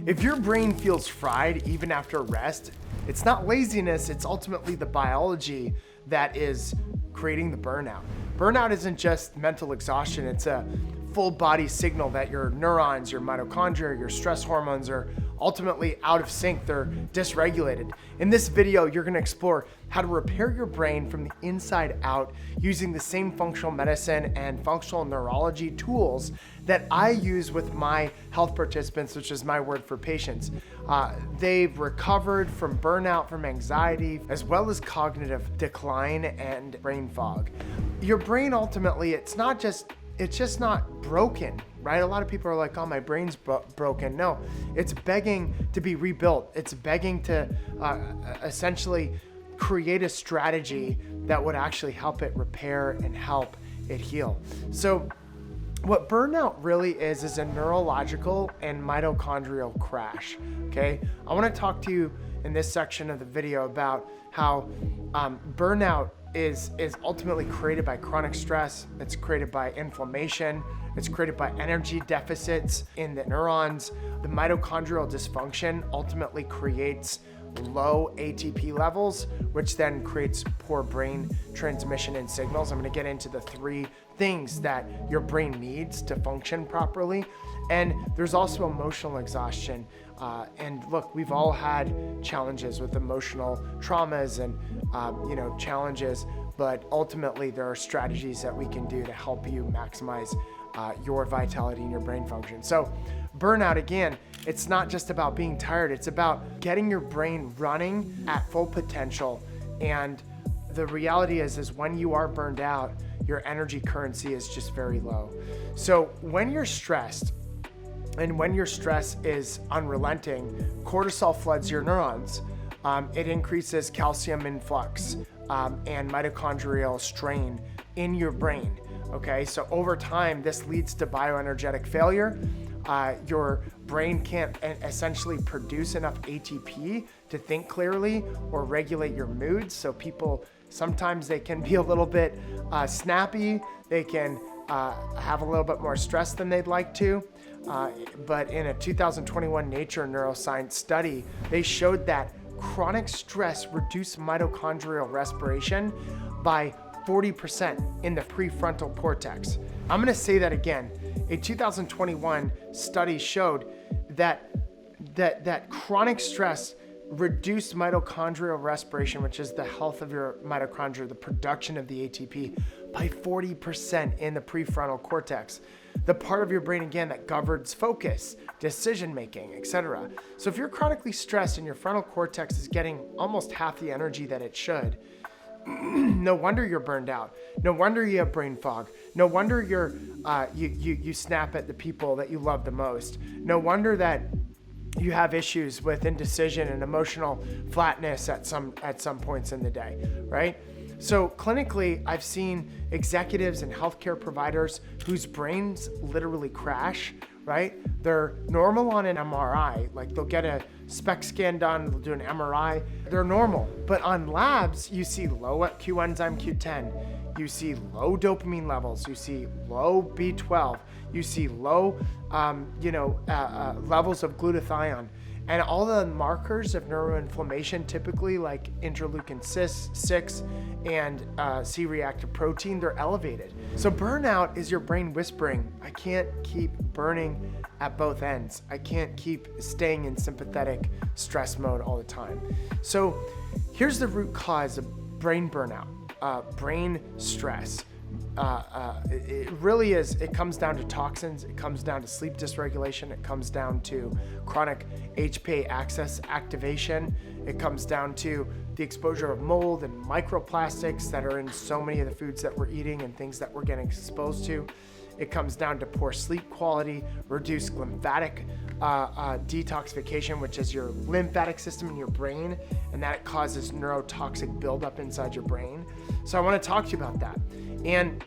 If your brain feels fried even after rest, it's not laziness, it's ultimately the biology that is creating the burnout. Burnout isn't just mental exhaustion, it's a full body signal that your neurons, your mitochondria, your stress hormones are ultimately out of sync, they're dysregulated. In this video, you're gonna explore how to repair your brain from the inside out using the same functional medicine and functional neurology tools that I use with my health participants, which is my word for patients. They've recovered from burnout, from anxiety, as well as cognitive decline and brain fog. Your brain ultimately, it's just not broken, right? A lot of people are like, oh, my brain's broken. No, it's begging to be rebuilt. It's begging to essentially create a strategy that would actually help it repair and help it heal. So what burnout really is a neurological and mitochondrial crash, okay? I wanna talk to you in this section of the video about how burnout is ultimately created by chronic stress, it's created by inflammation, it's created by energy deficits in the neurons. The mitochondrial dysfunction ultimately creates low ATP levels, which then creates poor brain transmission and signals. I'm gonna get into the 3 things that your brain needs to function properly. And there's also emotional exhaustion. And look, we've all had challenges with emotional traumas and challenges, but ultimately there are strategies that we can do to help you maximize your vitality and your brain function. So burnout, again, it's not just about being tired, it's about getting your brain running at full potential. And the reality is when you are burned out, your energy currency is just very low. So when you're stressed, and when your stress is unrelenting, cortisol floods your neurons. It increases calcium influx and mitochondrial strain in your brain. Okay, so over time, this leads to bioenergetic failure. Your brain can't essentially produce enough ATP to think clearly or regulate your moods. So people, sometimes they can be a little bit snappy. They can have a little bit more stress than they'd like to. But in a 2021 Nature Neuroscience study, they showed that chronic stress reduced mitochondrial respiration by 40% in the prefrontal cortex. I'm gonna say that again. A 2021 study showed that chronic stress reduced mitochondrial respiration, which is the health of your mitochondria, the production of the ATP, by 40% in the prefrontal cortex, the part of your brain, again, that governs focus, decision-making, etc. So if you're chronically stressed and your frontal cortex is getting almost half the energy that it should, no wonder you're burned out. No wonder you have brain fog. No wonder you snap at the people that you love the most. No wonder that you have issues with indecision and emotional flatness at some points in the day, right? So clinically, I've seen executives and healthcare providers whose brains literally crash, right? They're normal on an MRI, like they'll get a SPECT scan done, they'll do an MRI, they're normal. But on labs, you see low coenzyme Q10, you see low dopamine levels, you see low B12, you see low levels of glutathione. And all the markers of neuroinflammation, typically like interleukin 6 and C-reactive protein, they're elevated. So burnout is your brain whispering, I can't keep burning at both ends. I can't keep staying in sympathetic stress mode all the time. So here's the root cause of brain burnout, brain stress. It really is, it comes down to toxins, it comes down to sleep dysregulation, it comes down to chronic HPA axis activation, it comes down to the exposure of mold and microplastics that are in so many of the foods that we're eating and things that we're getting exposed to. It comes down to poor sleep quality, reduced glymphatic detoxification, which is your lymphatic system in your brain, and that causes neurotoxic buildup inside your brain. So I want to talk to you about that and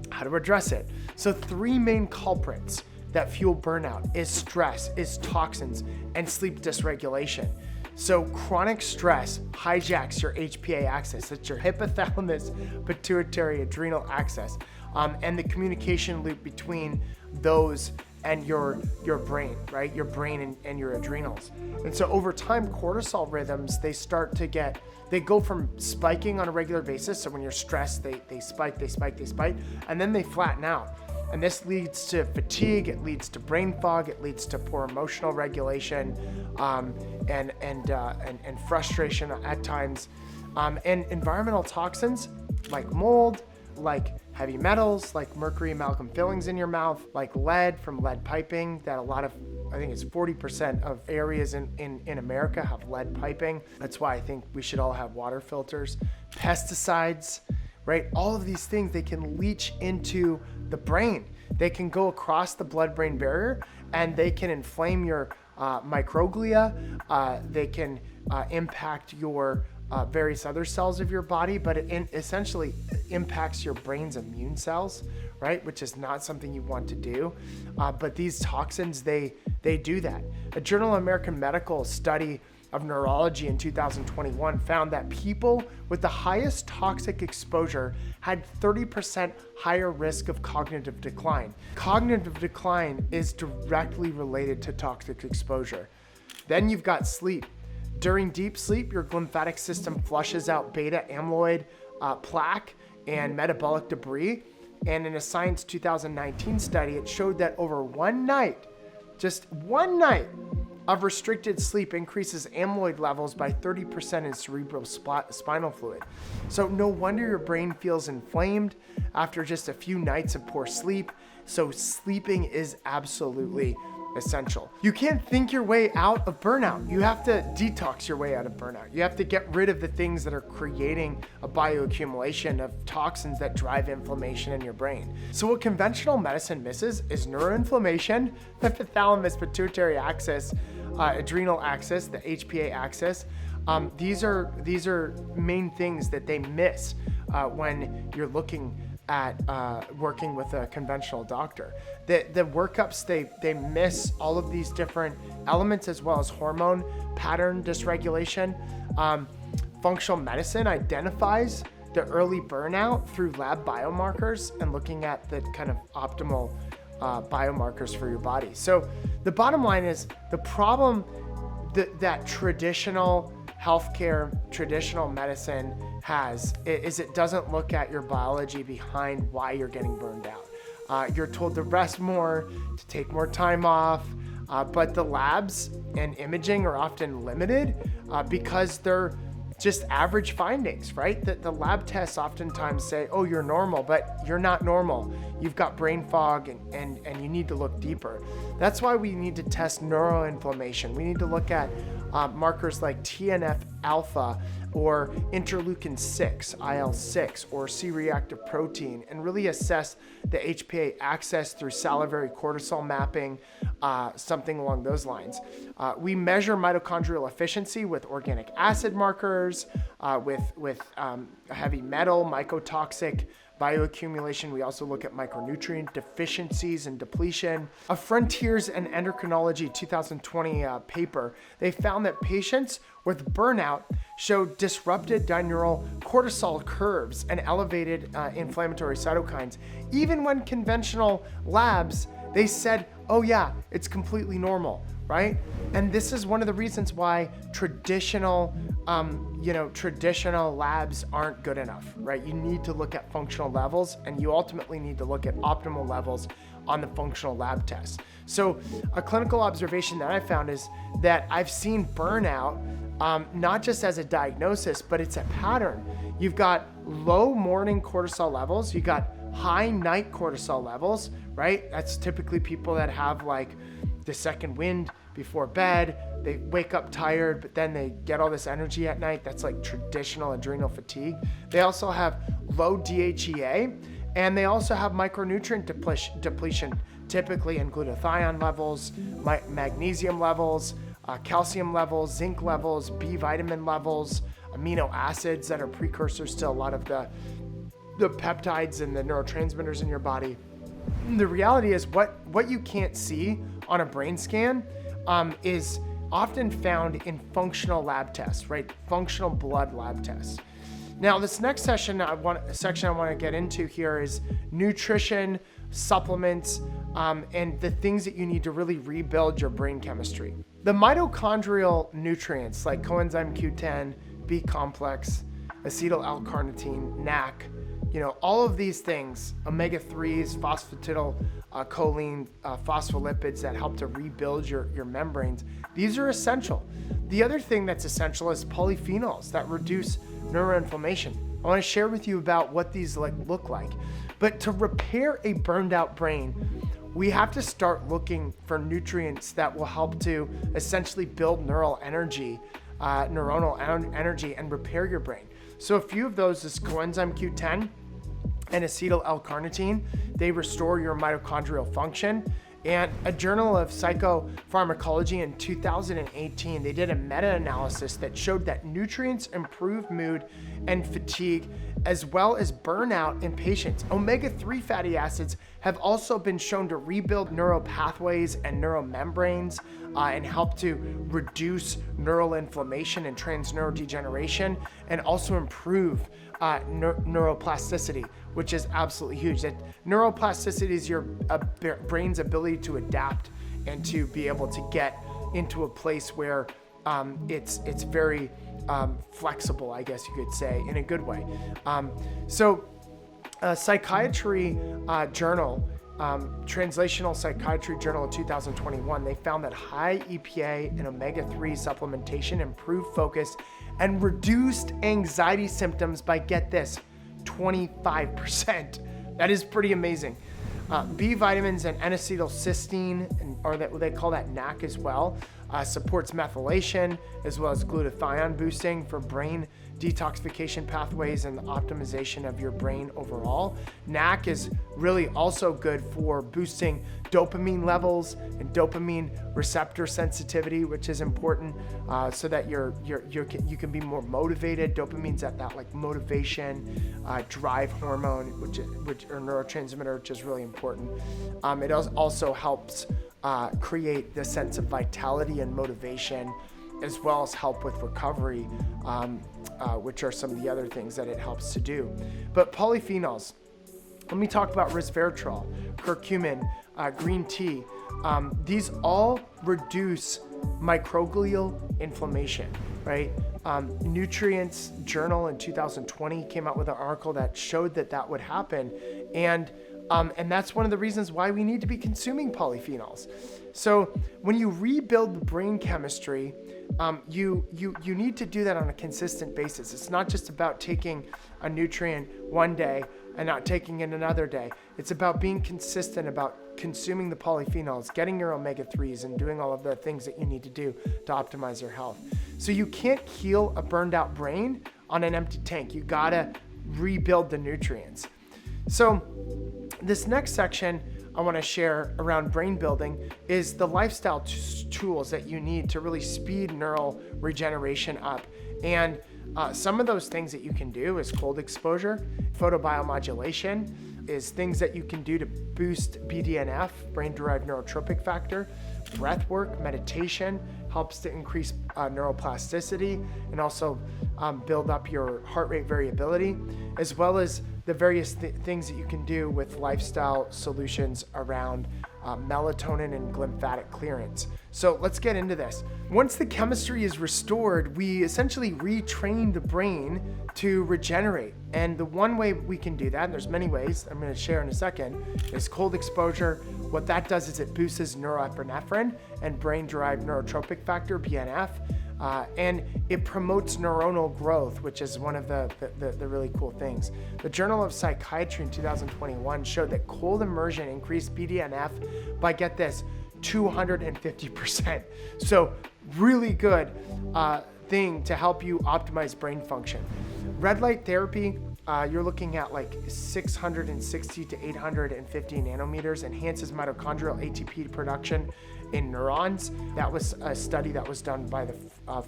how to address it. So 3 main culprits that fuel burnout is stress, is toxins, and sleep dysregulation. So chronic stress hijacks your HPA axis. That's your hypothalamus, pituitary, adrenal axis. And the communication loop between those and your brain, right? Your brain and your adrenals. And so over time, cortisol rhythms, they go from spiking on a regular basis. So when you're stressed, they spike, and then they flatten out. And this leads to fatigue, it leads to brain fog, it leads to poor emotional regulation, and frustration at times. And environmental toxins like mold, like heavy metals, like mercury amalgam fillings in your mouth, like lead from lead piping, that I think it's 40% of areas in America have lead piping. That's why I think we should all have water filters. Pesticides, right? All of these things, they can leach into the brain. They can go across the blood-brain barrier and they can inflame your microglia. They can impact your various other cells of your body, but it essentially impacts your brain's immune cells, right? Which is not something you want to do. But these toxins, they do that. A Journal of American Medical study of neurology in 2021 found that people with the highest toxic exposure had 30% higher risk of cognitive decline. Cognitive decline is directly related to toxic exposure. Then you've got sleep. During deep sleep, your glymphatic system flushes out beta amyloid, plaque, and metabolic debris. And in a Science 2019 study, it showed that over one night, just one night of restricted sleep increases amyloid levels by 30% in cerebral spinal fluid. So no wonder your brain feels inflamed after just a few nights of poor sleep. So sleeping is absolutely essential. You can't think your way out of burnout. You have to detox your way out of burnout. You have to get rid of the things that are creating a bioaccumulation of toxins that drive inflammation in your brain. So what conventional medicine misses is neuroinflammation, the hypothalamus pituitary axis, adrenal axis, the HPA axis. These are main things that they miss when you're looking at working with a conventional doctor. The workups, they miss all of these different elements, as well as hormone pattern dysregulation. Functional medicine identifies the early burnout through lab biomarkers and looking at the kind of optimal biomarkers for your body. So the bottom line is the problem that traditional healthcare, traditional medicine has is it doesn't look at your biology behind why you're getting burned out. You're told to rest more, to take more time off, but the labs and imaging are often limited because they're just average findings, right? The lab tests oftentimes say, oh, you're normal, but you're not normal. You've got brain fog and you need to look deeper. That's why we need to test neuroinflammation. We need to look at markers like TNF alpha or interleukin 6, IL-6, or C-reactive protein, and really assess the HPA axis through salivary cortisol mapping, something along those lines. We measure mitochondrial efficiency with organic acid markers, with heavy metal, mycotoxic bioaccumulation. We also look at micronutrient deficiencies and depletion. A Frontiers in Endocrinology 2020 paper, they found that patients with burnout showed disrupted dineural cortisol curves and elevated inflammatory cytokines. Even when conventional labs, they said, oh yeah, it's completely normal, right? And this is one of the reasons why traditional labs aren't good enough, right? You need to look at functional levels, and you ultimately need to look at optimal levels on the functional lab test. So a clinical observation that I found is that I've seen burnout not just as a diagnosis, but it's a pattern. You've got low morning cortisol levels, you got high night cortisol levels, right? That's typically people that have like the second wind before bed. They wake up tired, but then they get all this energy at night. That's like traditional adrenal fatigue. They also have low DHEA, and they also have micronutrient depletion, typically in glutathione levels, magnesium levels, calcium levels, zinc levels, B vitamin levels, amino acids that are precursors to a lot of the peptides and the neurotransmitters in your body. The reality is what you can't see on a brain scan is often found in functional lab tests, right? Functional blood lab tests. Now, this next section I want to get into here is nutrition, supplements, and the things that you need to really rebuild your brain chemistry. The mitochondrial nutrients like coenzyme Q10, B complex, acetyl L-carnitine, NAC, all of these things, omega-3s, phosphatidylcholine, phospholipids that help to rebuild your membranes, these are essential. The other thing that's essential is polyphenols that reduce neuroinflammation. I want to share with you about what these look like. But to repair a burned out brain, we have to start looking for nutrients that will help to essentially build neuronal energy and repair your brain. So a few of those is coenzyme Q10 and acetyl L-carnitine. They restore your mitochondrial function. And a journal of psychopharmacology in 2018, they did a meta-analysis that showed that nutrients improve mood and fatigue, as well as burnout in patients. Omega-3 fatty acids have also been shown to rebuild neural pathways and neuromembranes and help to reduce neural inflammation and transneurodegeneration, and also improve neuroplasticity, which is absolutely huge. That neuroplasticity is your brain's ability to adapt and to be able to get into a place where it's very flexible, I guess you could say, in a good way. So psychiatry journal, Translational Psychiatry Journal of 2021, they found that high EPA and omega-3 supplementation improved focus and reduced anxiety symptoms by, get this, 25%. That is pretty amazing. B vitamins and N-acetylcysteine, or that they call that NAC as well, supports methylation as well as glutathione boosting for brain detoxification pathways and the optimization of your brain overall. NAC is really also good for boosting dopamine levels and dopamine receptor sensitivity, which is important so that you can be more motivated. Dopamine's at that motivation, drive hormone, which or neurotransmitter, which is really important. It also helps create the sense of vitality and motivation, as well as help with recovery, which are some of the other things that it helps to do. But polyphenols, let me talk about resveratrol, curcumin, green tea. These all reduce microglial inflammation, right? Nutrients Journal in 2020 came out with an article that showed that would happen. And that's one of the reasons why we need to be consuming polyphenols. So when you rebuild the brain chemistry, you need to do that on a consistent basis. It's not just about taking a nutrient one day and not taking it another day. It's about being consistent about consuming the polyphenols, getting your omega-3s, and doing all of the things that you need to do to optimize your health. So you can't heal a burned out brain on an empty tank. You gotta rebuild the nutrients. So this next section I want to share around brain building is the lifestyle tools that you need to really speed neural regeneration up. And some of those things that you can do is cold exposure, photobiomodulation, is things that you can do to boost BDNF, brain-derived neurotropic factor. Breathwork, meditation, helps to increase neuroplasticity and also build up your heart rate variability, as well as the various things that you can do with lifestyle solutions around melatonin and glymphatic clearance. So let's get into this. Once the chemistry is restored, we essentially retrain the brain to regenerate. And the one way we can do that, and there's many ways I'm going to share in a second, is cold exposure. What that does is it boosts norepinephrine and brain-derived neurotropic factor, BNF, and it promotes neuronal growth, which is one of the really cool things. The Journal of Psychiatry in 2021 showed that cold immersion increased BDNF by, get this, 250%. So really good thing to help you optimize brain function. Red light therapy, you're looking at 660 to 850 nanometers, enhances mitochondrial ATP production in neurons. That was a study that was done by the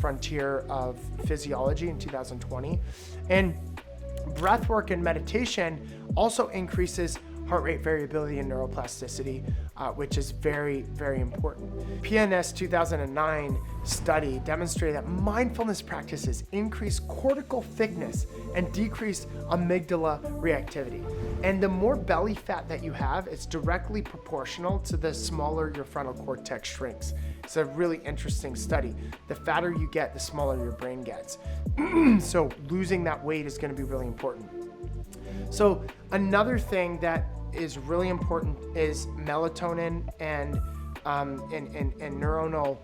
Frontier of Physiology in 2020. And breathwork and meditation also increases heart rate variability and neuroplasticity. which is very, very important. PNS 2009 study demonstrated that mindfulness practices increase cortical thickness and decrease amygdala reactivity. And the more belly fat that you have, it's directly proportional to the smaller your frontal cortex shrinks. It's a really interesting study. The fatter you get, the smaller your brain gets. So losing that weight is going to be really important. So another thing that is really important is melatonin and neuronal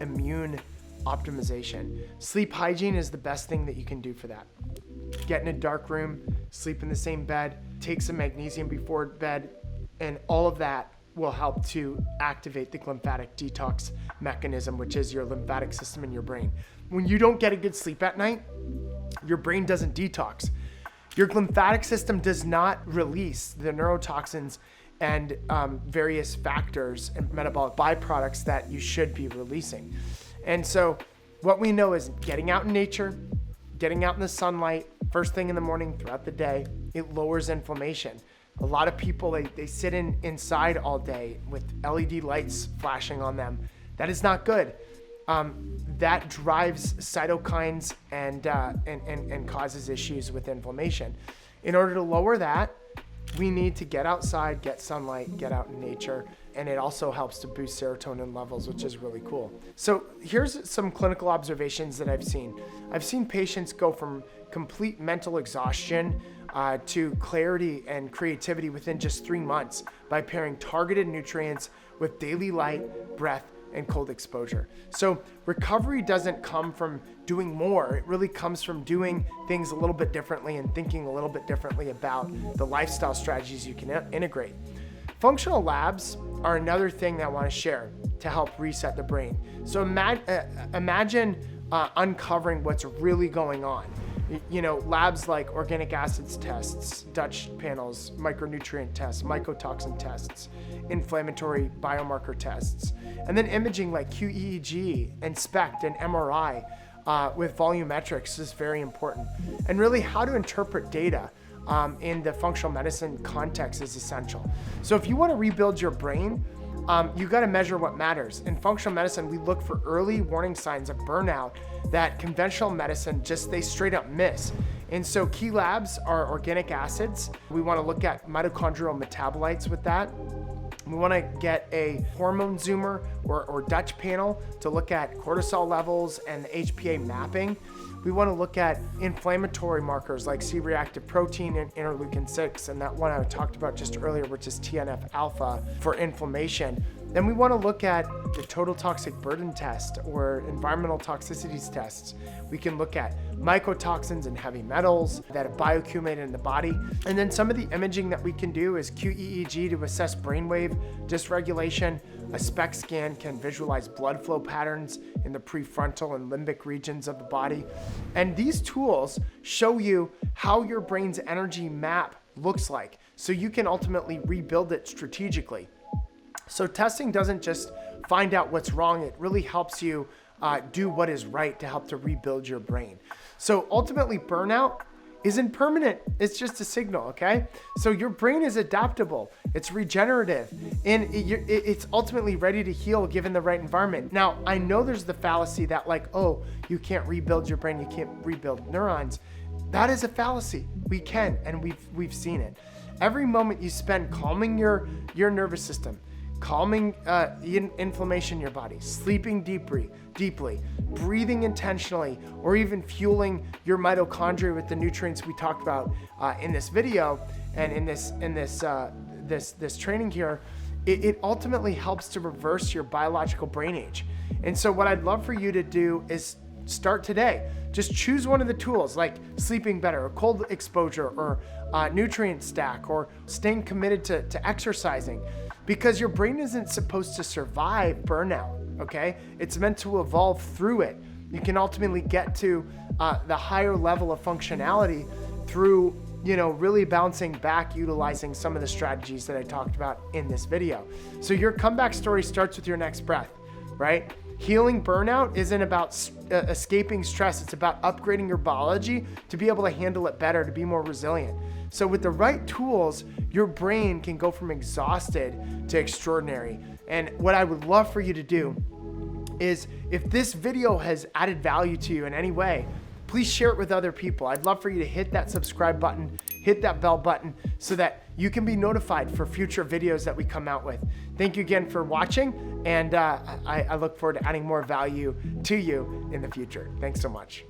immune optimization. Sleep hygiene is the best thing that you can do for that. Get in a dark room, sleep in the same bed, take some magnesium before bed, and all of that will help to activate the glymphatic detox mechanism, which is your lymphatic system in your brain. When you don't get a good sleep at night, your brain doesn't detox. Your glymphatic system does not release the neurotoxins and various factors and metabolic byproducts that you should be releasing. And so what we know is getting out in nature, getting out in the sunlight, first thing in the morning throughout the day, it lowers inflammation. A lot of people, they sit inside all day with LED lights flashing on them. That is not good. That drives cytokines and causes issues with inflammation. In order to lower that, we need to get outside, get sunlight, get out in nature, and it also helps to boost serotonin levels, which is really cool. So here's some clinical observations that I've seen. I've seen patients go from complete mental exhaustion to clarity and creativity within just 3 months by pairing targeted nutrients with daily light, breath, and cold exposure. So recovery doesn't come from doing more. It really comes from doing things a little bit differently and thinking a little bit differently about the lifestyle strategies you can integrate. Functional labs are another thing that I want to share to help reset the brain. So imagine uncovering what's really going on. Labs like organic acids tests, Dutch panels, micronutrient tests, mycotoxin tests, inflammatory biomarker tests, and then imaging like QEEG and SPECT and MRI with volumetrics is very important. And really how to interpret data in the functional medicine context is essential. So if you want to rebuild your brain, you got to measure what matters. In functional medicine, we look for early warning signs of burnout that conventional medicine they straight up miss. And so key labs are organic acids. We want to look at mitochondrial metabolites with that. We want to get a hormone zoomer or Dutch panel to look at cortisol levels and the HPA mapping. We want to look at inflammatory markers like C-reactive protein and interleukin 6, and that one I talked about just earlier, which is TNF alpha for inflammation. Then we want to look at the total toxic burden test or environmental toxicities tests. We can look at mycotoxins and heavy metals that have bioaccumulated in the body. And then some of the imaging that we can do is QEEG to assess brainwave dysregulation. A SPECT scan can visualize blood flow patterns in the prefrontal and limbic regions of the body. And these tools show you how your brain's energy map looks like, so you can ultimately rebuild it strategically. So testing doesn't just find out what's wrong, it really helps you do what is right to help to rebuild your brain. So ultimately, burnout isn't permanent, it's just a signal, okay? So your brain is adaptable, it's regenerative, and it's ultimately ready to heal given the right environment. Now, I know there's the fallacy that you can't rebuild your brain, you can't rebuild neurons. That is a fallacy. We can, and we've seen it. Every moment you spend calming your nervous system, calming inflammation in your body, sleeping deeply, breathing intentionally, or even fueling your mitochondria with the nutrients we talked about in this video and in this training here, it ultimately helps to reverse your biological brain age. And so what I'd love for you to do is start today. Just choose one of the tools like sleeping better, or cold exposure, or nutrient stack, or staying committed to exercising, because your brain isn't supposed to survive burnout, okay? It's meant to evolve through it. You can ultimately get to the higher level of functionality through really bouncing back, utilizing some of the strategies that I talked about in this video. So your comeback story starts with your next breath, right? Healing burnout isn't about escaping stress. It's about upgrading your biology to be able to handle it better, to be more resilient. So with the right tools, your brain can go from exhausted to extraordinary. And what I would love for you to do is, if this video has added value to you in any way, please share it with other people. I'd love for you to hit that subscribe button, hit that bell button, so that you can be notified for future videos that we come out with. Thank you again for watching, and I look forward to adding more value to you in the future. Thanks so much.